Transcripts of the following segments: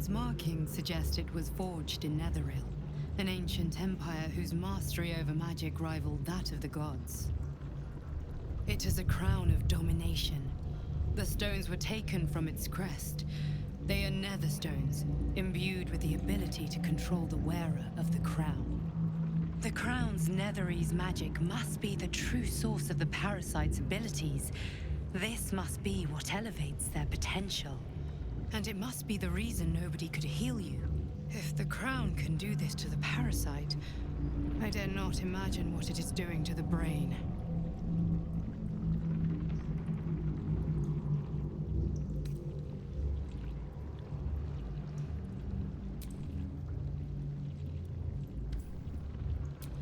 crown's markings suggest it was forged in Netheril, an ancient empire whose mastery over magic rivaled that of the gods. It is a crown of domination. The stones were taken from its crest. They are nether stones, imbued with the ability to control the wearer of the crown. The crown's Netherese magic must be the true source of the parasite's abilities. This must be what elevates their potential. And it must be the reason nobody could heal you. If the crown can do this to the parasite, I dare not imagine what it is doing to the brain.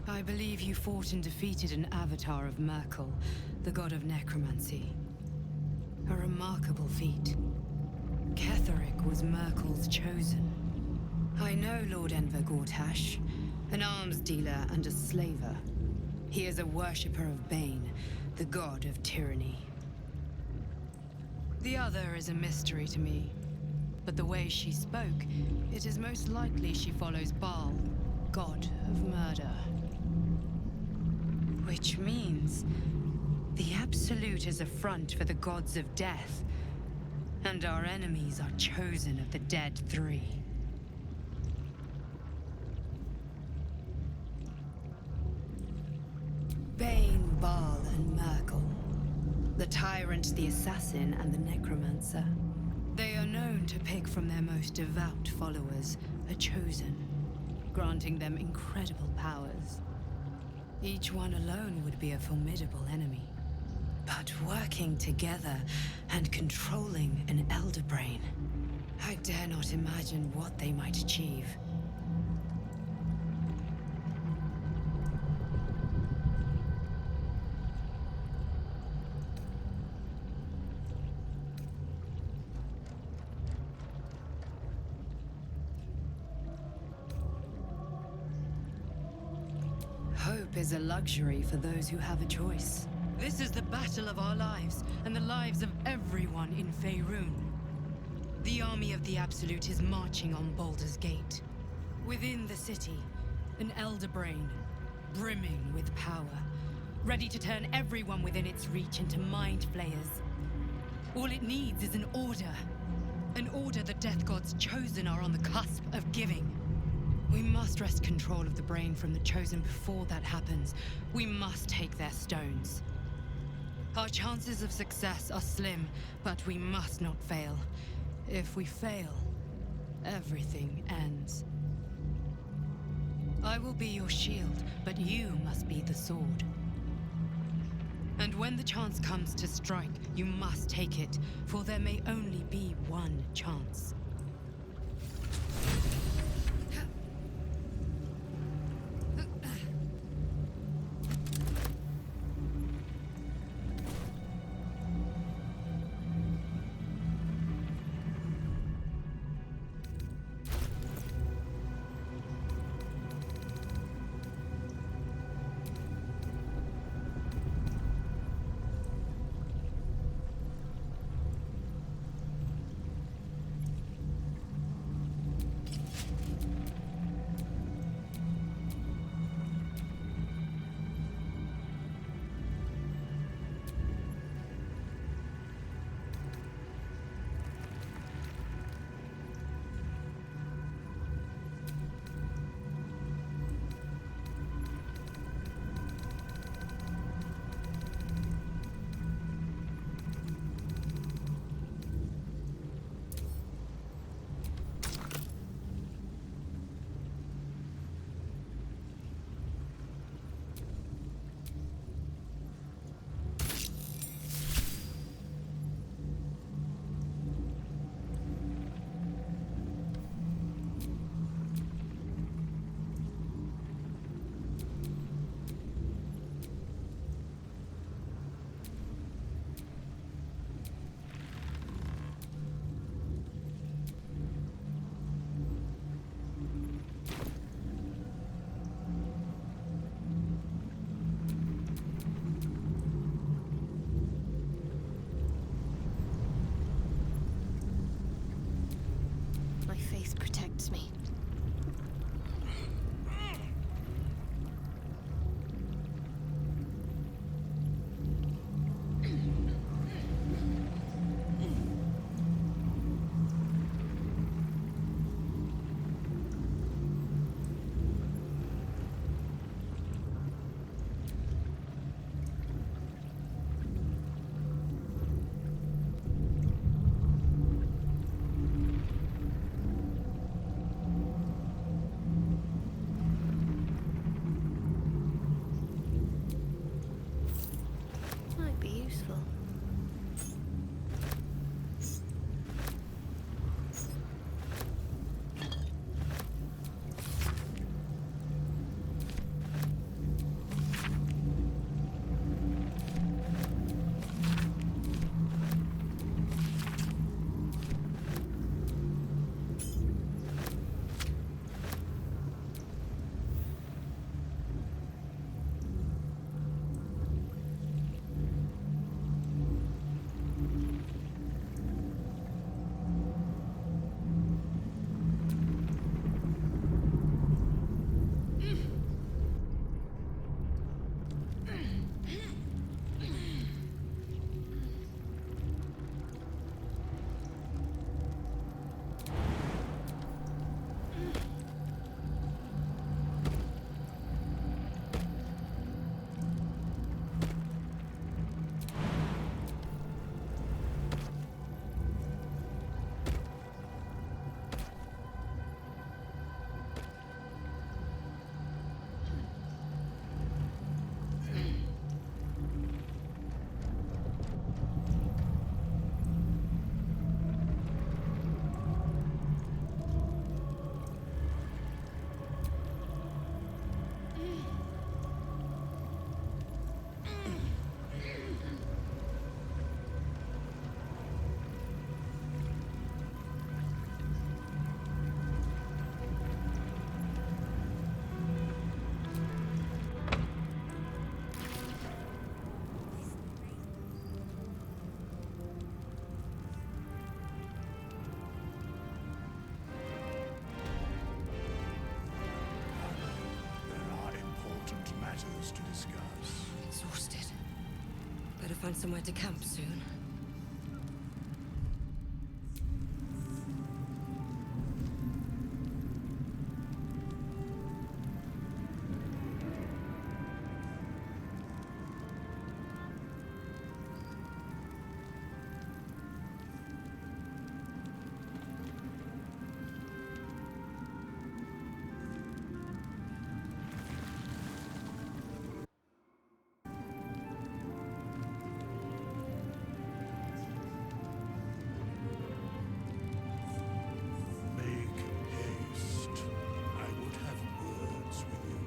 I believe you fought and defeated an avatar of Merkel, the god of necromancy. A remarkable feat. Ketheric was Merkel's chosen. I know Lord Enver Gortash, an arms dealer and a slaver. He is a worshipper of Bane, the god of tyranny. The other is a mystery to me, but the way she spoke, it is most likely she follows Baal, god of murder. Which means the Absolute is a front for the gods of death, and our enemies are chosen of the dead three. Bane, Baal, and Merkel. The tyrant, the assassin, and the necromancer. They are known to pick from their most devout followers a chosen, granting them incredible powers. Each one alone would be a formidable enemy. But working together and controlling an elder brain, I dare not imagine what they might achieve. Hope is a luxury for those who have a choice. This is the battle of our lives, and the lives of everyone in Faerun. The army of the Absolute is marching on Baldur's Gate. Within the city, an elder brain, brimming with power, ready to turn everyone within its reach into mind flayers. All it needs is an order the Death Gods chosen are on the cusp of giving. We must wrest control of the brain from the chosen before that happens. We must take their stones. Our chances of success are slim, but we must not fail. If we fail, everything ends. I will be your shield, but you must be the sword. And when the chance comes to strike, you must take it, for there may only be one chance. suits me. Might be useful. To discuss. Exhausted. Better find somewhere to camp soon. Make haste. I would have words with you.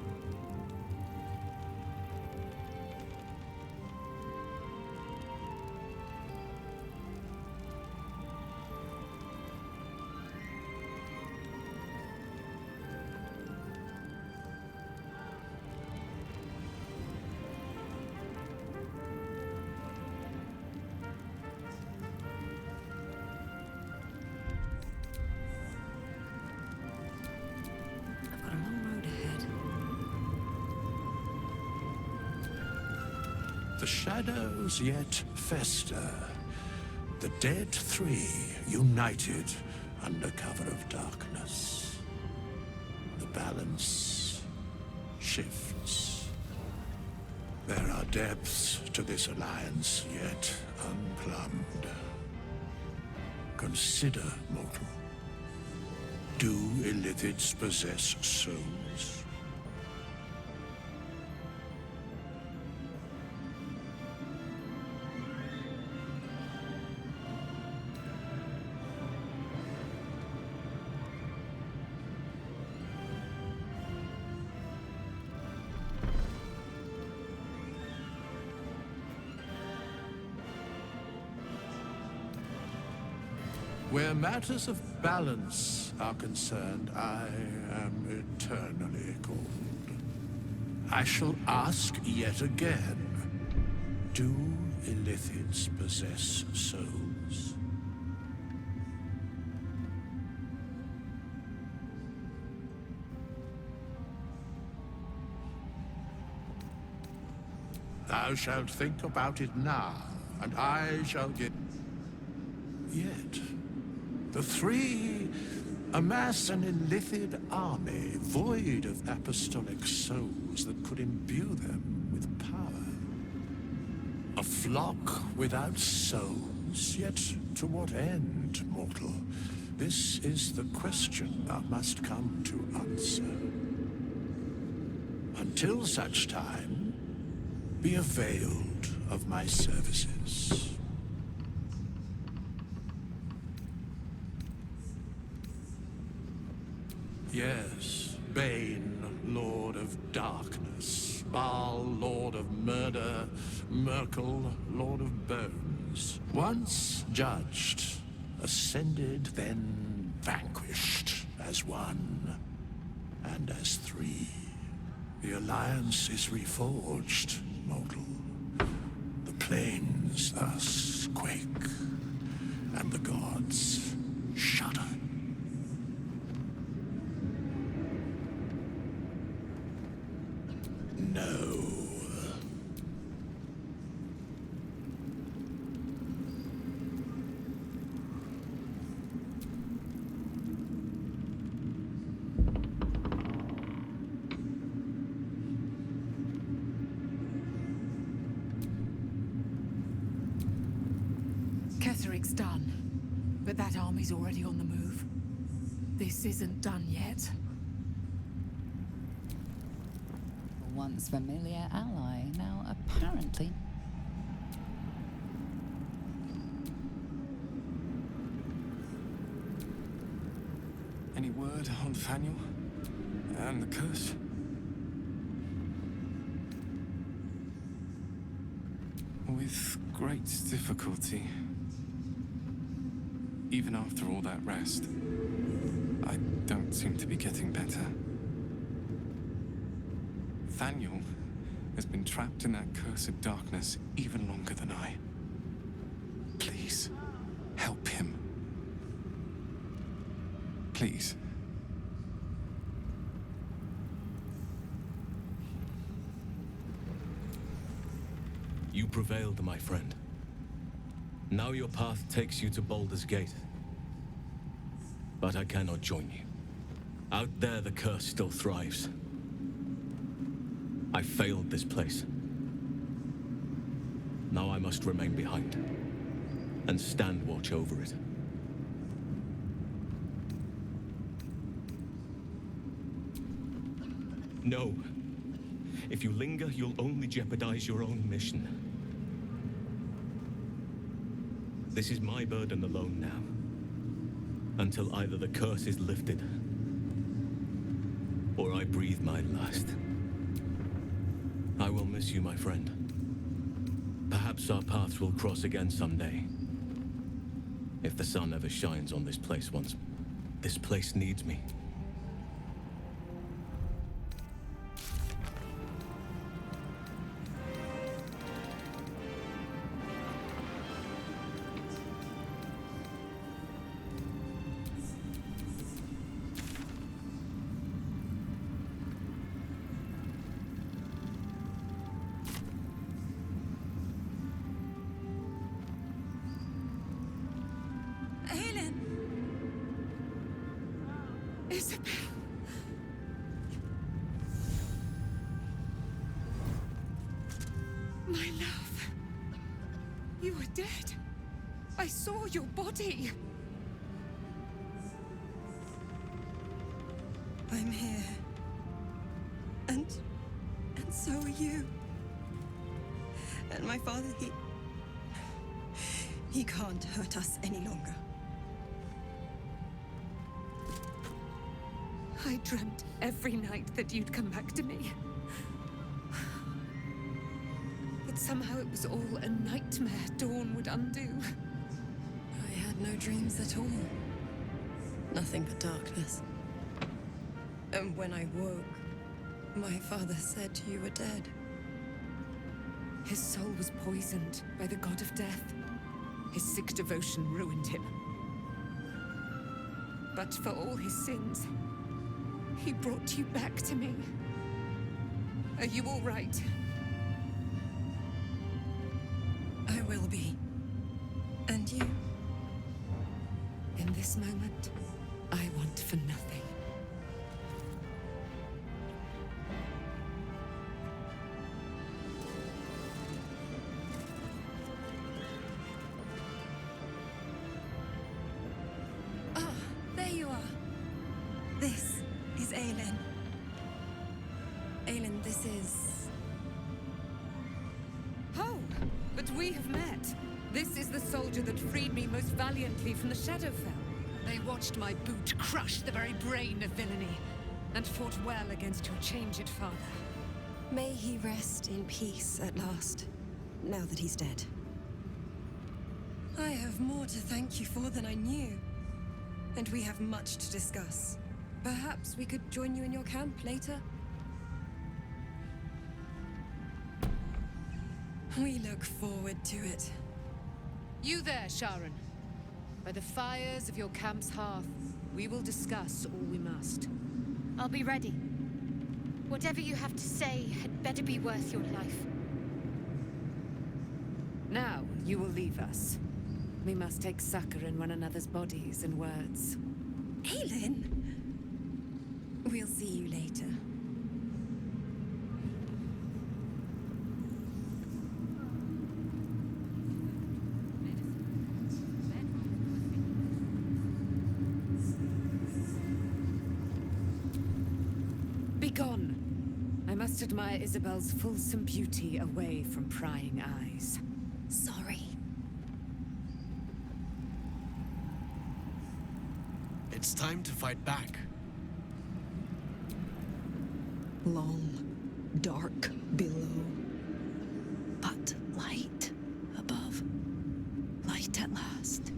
I've got a long road ahead. The shadows yet fester. The dead three united under cover of darkness. The balance shifts. There are depths to this alliance yet unplumbed. Consider, mortal. Do illithids possess souls? Where matters of balance are concerned, I am eternally cold. I shall ask yet again, do illithids possess souls? Thou shalt think about it now, and I shall give... Yet, the three amass an illithid army, void of apostolic souls that could imbue them with power. A flock without souls, yet to what end, mortal? This is the question thou must come to answer. Until such time, be availed of my services. Yes, Bane, Lord of Darkness, Baal, Lord of Murder, Merkel, Lord of Bones. Once judged, ascended, then vanquished as one, and as three. The alliance is reforged, mortal. The plains thus quake, and the gods shudder. No. Kesseric's done, but that army's already on the move. This isn't done yet. Once familiar ally, now apparently... Any word on Nathaniel? And the curse? With great difficulty. Even after all that rest, I don't seem to be getting better. Nathaniel has been trapped in that cursed darkness even longer than I. Please, help him. Please. You prevailed, my friend. Now your path takes you to Baldur's Gate. But I cannot join you. Out there, the curse still thrives. I failed this place. Now I must remain behind and stand watch over it. No. If you linger, you'll only jeopardize your own mission. This is my burden alone now, until either the curse is lifted, or I breathe my last. I will miss you, my friend. Perhaps our paths will cross again someday. If the sun ever shines on this place once. This place needs me. Isabel. My love. You were dead. I saw your body. I'm here. And so are you. And my father, he can't hurt us any longer. I dreamt every night that you'd come back to me. But somehow it was all a nightmare Dawn would undo. I had no dreams at all. Nothing but darkness. And when I woke, my father said you were dead. His soul was poisoned by the god of death. His sick devotion ruined him. But for all his sins, he brought you back to me. Are you all right? will be. And you? In this moment, I want for nothing. Ah, there you are. This is Aelin. Aelin, this is... Oh, but we have met. This is the soldier that freed me most valiantly from the Shadowfell. They watched my boot crush the very brain of villainy, and fought well against your changed father. May he rest in peace at last, now that he's dead. I have more to thank you for than I knew. And we have much to discuss. Perhaps we could join you in your camp later? We look forward to it. You there, Sharon. By the fires of your camp's hearth, we will discuss all we must. I'll be ready. Whatever you have to say had better be worth your life. Now, you will leave us. We must take succor in one another's bodies and words. Aelin! We'll see you later. Begone! I must admire Isabel's fulsome beauty away from prying eyes. Sorry. It's time to fight back. Long, dark below, but light above. Light at last.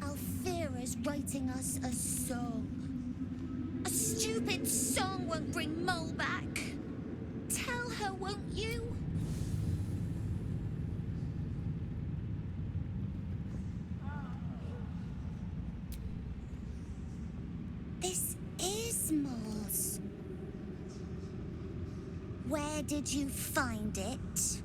Alfira's writing us a song. A stupid song won't bring Mole back. Tell her, won't you? This is Mole's. Where did you find it?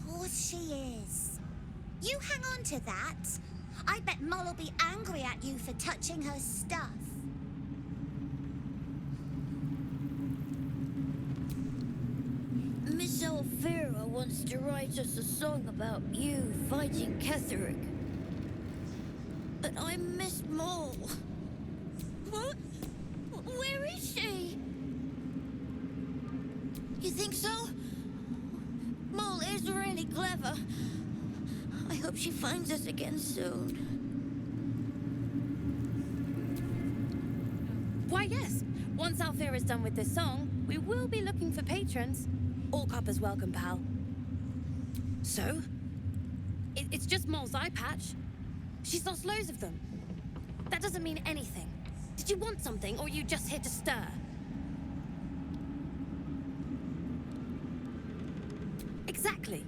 Course she is. You hang on to that. I bet Mole'll be angry at you for touching her stuff. Miss Alfira wants to write us a song about you fighting Ketheric. But I miss Mole. What? Where is she? You think so? Mole is really clever. I hope she finds us again soon. Why, yes. Once Alfira is done with this song, we will be looking for patrons. All coppers welcome, pal. So? It's just Mole's eye patch. She's lost loads of them. That doesn't mean anything. Did you want something, or are you just here to stir? Exactly.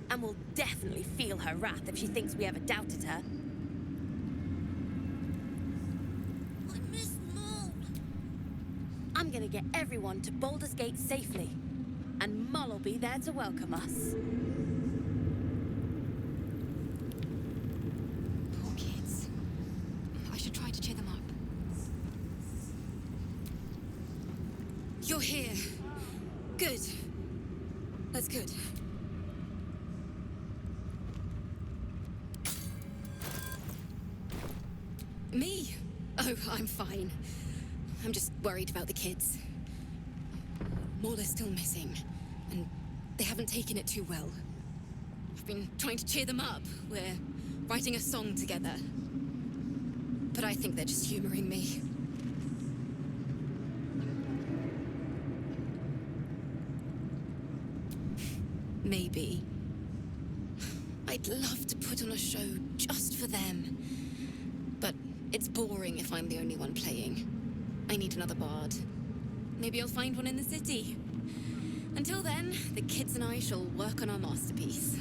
And we'll definitely feel her wrath if she thinks we ever doubted her. I miss Mole. I'm gonna get everyone to Baldur's Gate safely. And Mole will be there to welcome us. Poor kids. I should try to cheer them up. You're here. Good. That's good. Me? Oh, I'm fine. I'm just worried about the kids. Mole is still missing, and they haven't taken it too well. I've been trying to cheer them up. We're writing a song together. But I think they're just humoring me. Maybe. I'd love to put on a show just for them. But it's boring if I'm the only one playing. I need another bard. Maybe I'll find one in the city. Until then, the kids and I shall work on our masterpiece.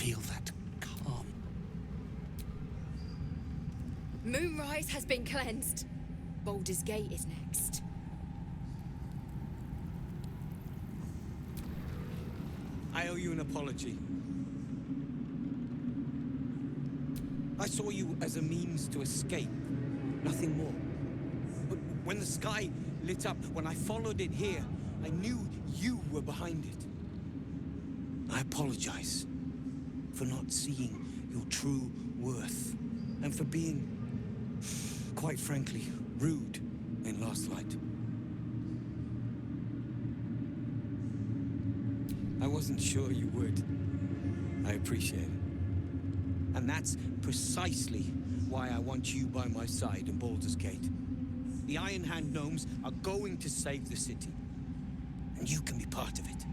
feel that calm. Moonrise has been cleansed. Baldur's Gate is next. I owe you an apology. I saw you as a means to escape, nothing more. But when the sky lit up, when I followed it here, I knew you were behind it. I apologize for not seeing your true worth, and for being, quite frankly, rude in Last Light. I wasn't sure you would. I appreciate it. And that's precisely why I want you by my side in Baldur's Gate. The Iron Hand gnomes are going to save the city, and you can be part of it.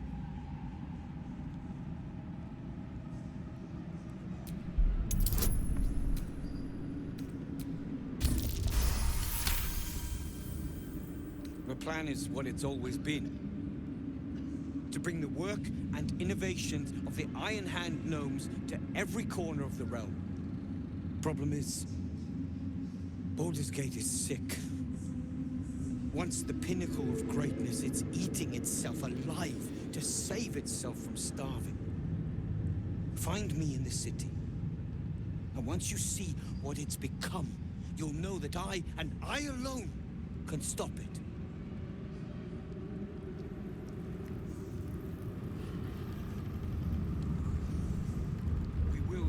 The plan is what it's always been. To bring the work and innovations of the Iron Hand gnomes to every corner of the realm. Problem is, Baldur's Gate is sick. Once the pinnacle of greatness, it's eating itself alive to save itself from starving. Find me in the city. And once you see what it's become, you'll know that I, and I alone, can stop it.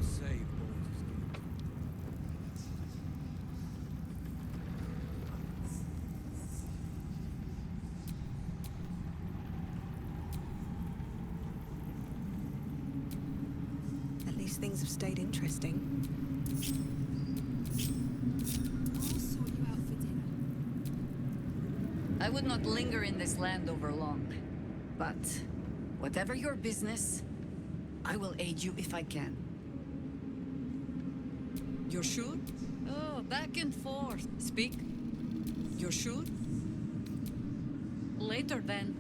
Save Baldur's Gate. At least things have stayed interesting. I would not linger in this land over long. But whatever your business, I will aid you if I can. You're sure? Oh, back and forth. Speak. You're sure? Later then.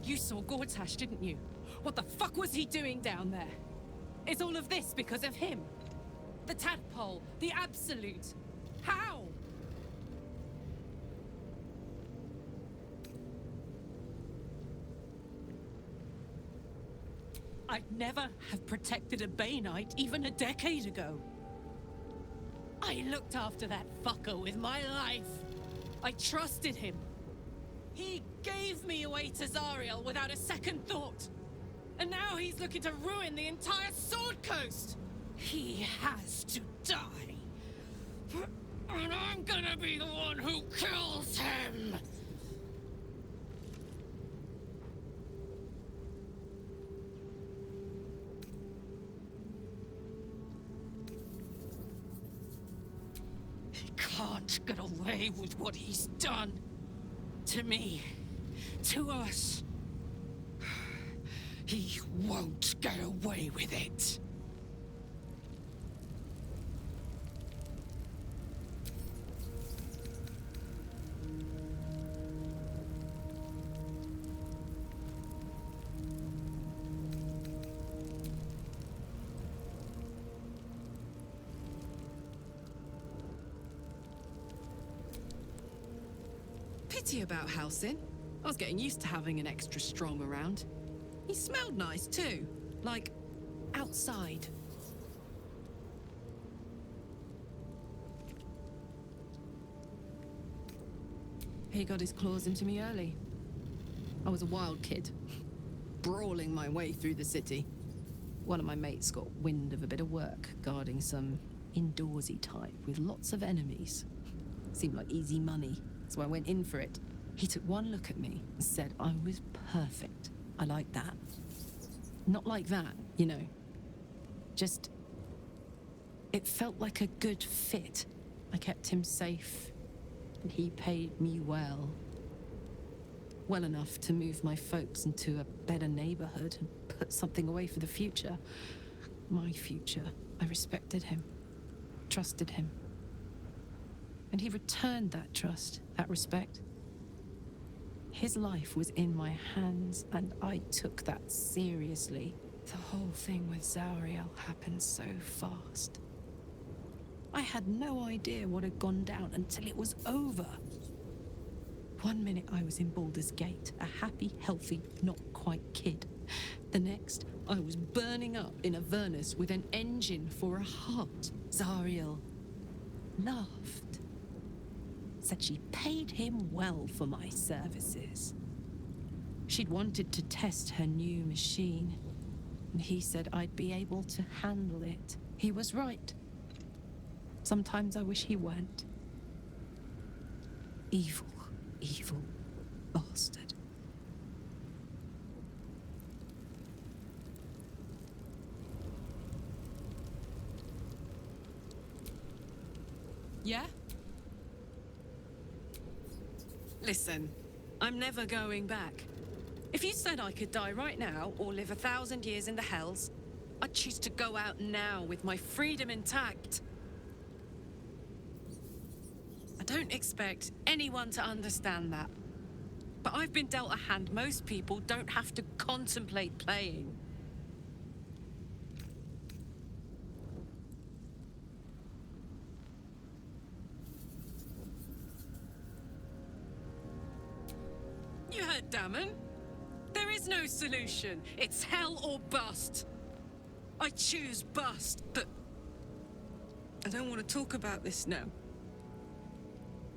You saw Gortash, didn't you? What the fuck was he doing down there? Is all of this because of him? The tadpole, the absolute. How? I'd never have protected a Bainite even a decade ago. I looked after that fucker with my life. I trusted him. He gave me away to Zariel without a second thought. And now he's looking to ruin the entire Sword Coast. He has to die. And I'm gonna be the one who kills him. He can't get away with what he's done. To me. To us. He won't get away with it. Pity about Halsin. I was getting used to having an extra strong around. He smelled nice too, like outside. He got his claws into me early. I was a wild kid, brawling my way through the city. One of my mates got wind of a bit of work guarding some indoorsy type with lots of enemies. Seemed like easy money, so I went in for it. He took one look at me and said I was perfect. I like that. Not like that, you know. Just... it felt like a good fit. I kept him safe, and he paid me well. Well enough to move my folks into a better neighborhood and put something away for the future. My future. I respected him, trusted him. And he returned that trust, that respect. His life was in my hands, and I took that seriously. The whole thing with Zauriel happened so fast. I had no idea what had gone down until it was over. One minute I was in Baldur's Gate, a happy, healthy, not quite kid. The next, I was burning up in Avernus with an engine for a heart. Zauriel laughed. Said she paid him well for my services. She'd wanted to test her new machine, and he said I'd be able to handle it. He was right. Sometimes I wish he weren't. Evil, evil bastard. Yeah? Listen, I'm never going back. If you said I could die right now or live 1,000 years in the hells, I'd choose to go out now with my freedom intact. I don't expect anyone to understand that. But I've been dealt a hand most people don't have to contemplate playing. You heard Damon. There is no solution. It's hell or bust. I choose bust, but I don't want to talk about this now.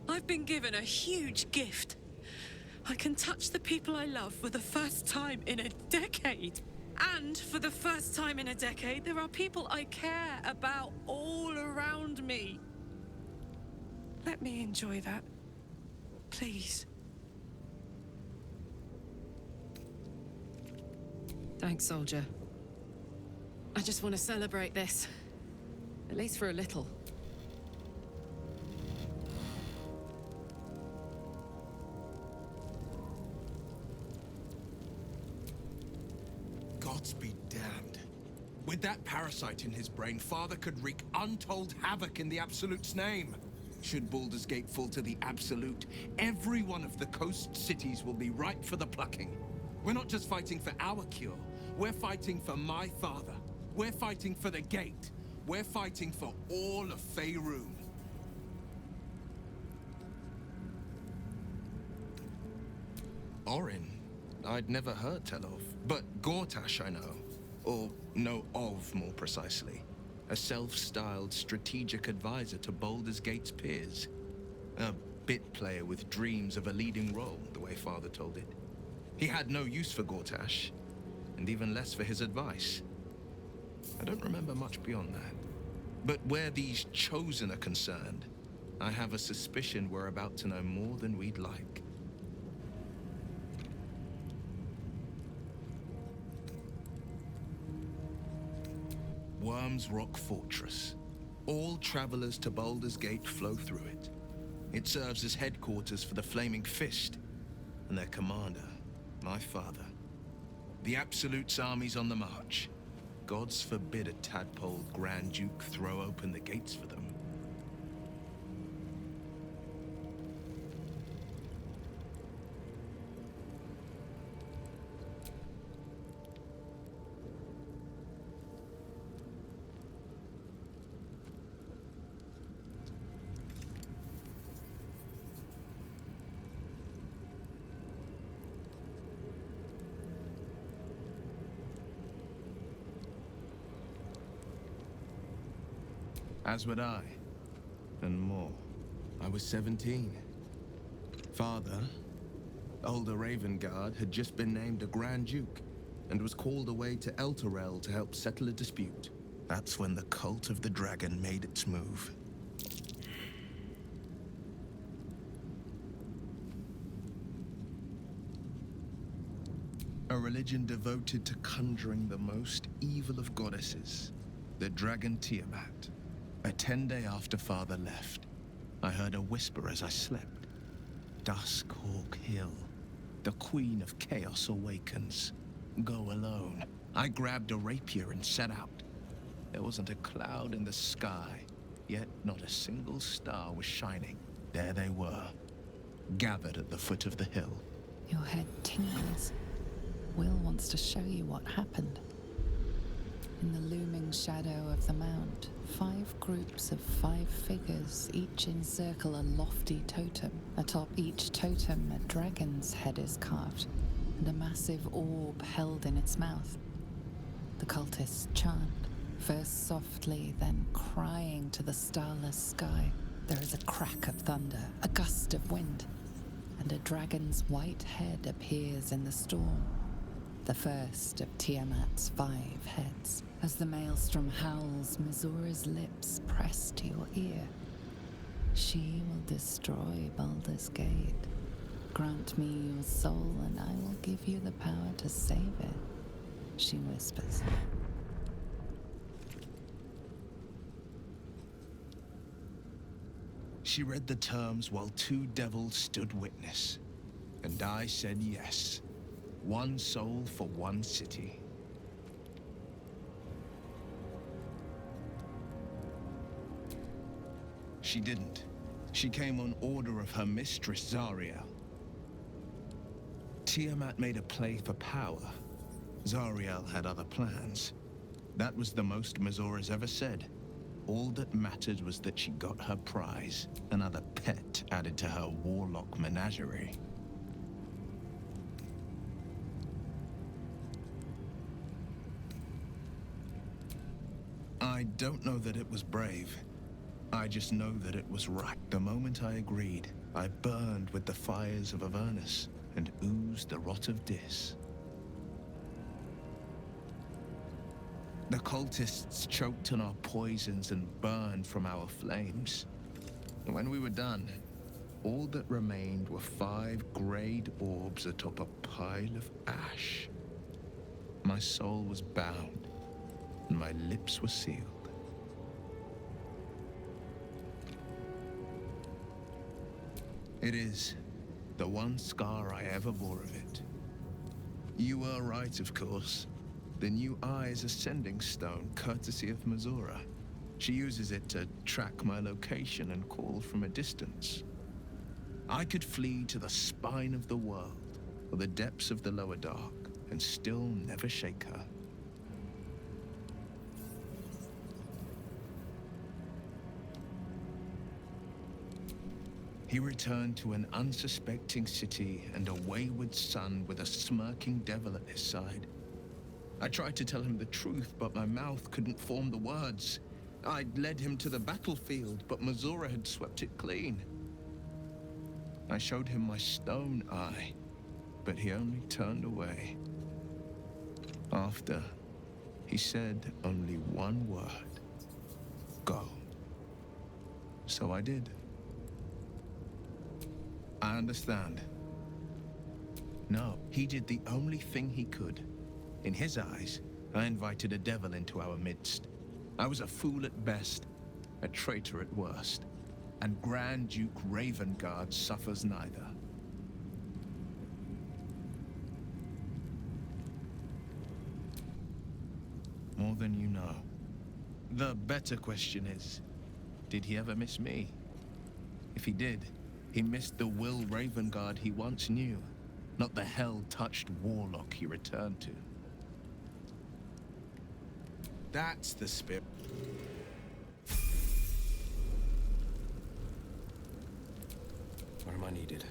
I've been given a huge gift. I can touch the people I love for the first time in a decade. And for the first time in a decade, there are people I care about all around me. Let me enjoy that. Please. Thanks, soldier. I just want to celebrate this. At least for a little. Gods be damned. With that parasite in his brain, Father could wreak untold havoc in the Absolute's name. Should Baldur's Gate fall to the Absolute, every one of the coast cities will be ripe for the plucking. We're not just fighting for our cure. We're fighting for my father. We're fighting for the Gate. We're fighting for all of Faerun. Orin, I'd never heard tell of. But Gortash I know. Or know of, more precisely. A self-styled strategic advisor to Baldur's Gate's peers. A bit player with dreams of a leading role, the way Father told it. He had no use for Gortash, and even less for his advice. I don't remember much beyond that. But where these Chosen are concerned, I have a suspicion we're about to know more than we'd like. Worm's Rock Fortress. All travelers to Baldur's Gate flow through it. It serves as headquarters for the Flaming Fist, and their commander, my father. The Absolute's army's on the march. Gods forbid a tadpole Grand Duke throw open the gates for them. As would I, and more. I was 17. Father, older Ravengard, had just been named a Grand Duke and was called away to Elturel to help settle a dispute. That's when the cult of the dragon made its move. A religion devoted to conjuring the most evil of goddesses, the dragon Tiamat. A 10-day after Father left, I heard a whisper as I slept. Duskhawk Hill. The Queen of Chaos awakens. Go alone. I grabbed a rapier and set out. There wasn't a cloud in the sky, yet not a single star was shining. There they were, gathered at the foot of the hill. Your head tingles. Will wants to show you what happened. In the looming shadow of the mount, 5 groups of 5 figures each encircle a lofty totem. Atop each totem, a dragon's head is carved, and a massive orb held in its mouth. The cultists chant, first softly, then crying to the starless sky. There is a crack of thunder, a gust of wind, and a dragon's white head appears in the storm. The first of Tiamat's 5 heads. As the maelstrom howls, Missoura's lips press to your ear. She will destroy Baldur's Gate. Grant me your soul, and I will give you the power to save it, she whispers. She read the terms while 2 devils stood witness, and I said yes. 1 soul for 1 city. She didn't. She came on order of her mistress, Zariel. Tiamat made a play for power. Zariel had other plans. That was the most Missoura's ever said. All that mattered was that she got her prize, another pet added to her warlock menagerie. I don't know that it was brave. I just know that it was right. The moment I agreed, I burned with the fires of Avernus and oozed the rot of Dis. The cultists choked on our poisons and burned from our flames. And when we were done, all that remained were 5 grayed orbs atop a pile of ash. My soul was bound, and my lips were sealed. It is the one scar I ever bore of it. You were right, of course. The new eye is a sending stone, courtesy of Missoura. She uses it to track my location and call from a distance. I could flee to the spine of the world, or the depths of the lower dark, and still never shake her. He returned to an unsuspecting city and a wayward son with a smirking devil at his side. I tried to tell him the truth, but my mouth couldn't form the words. I'd led him to the battlefield, but Missoura had swept it clean. I showed him my stone eye, but he only turned away. After, he said only one word: go. So I did. I understand. No, he did the only thing he could. In his eyes, I invited a devil into our midst. I was a fool at best, a traitor at worst, and Grand Duke Ravengard suffers neither. More than you know. The better question is, did he ever miss me? If he did, he missed the Will Ravengard he once knew, not the hell-touched warlock he returned to. That's the spirit. Where am I needed?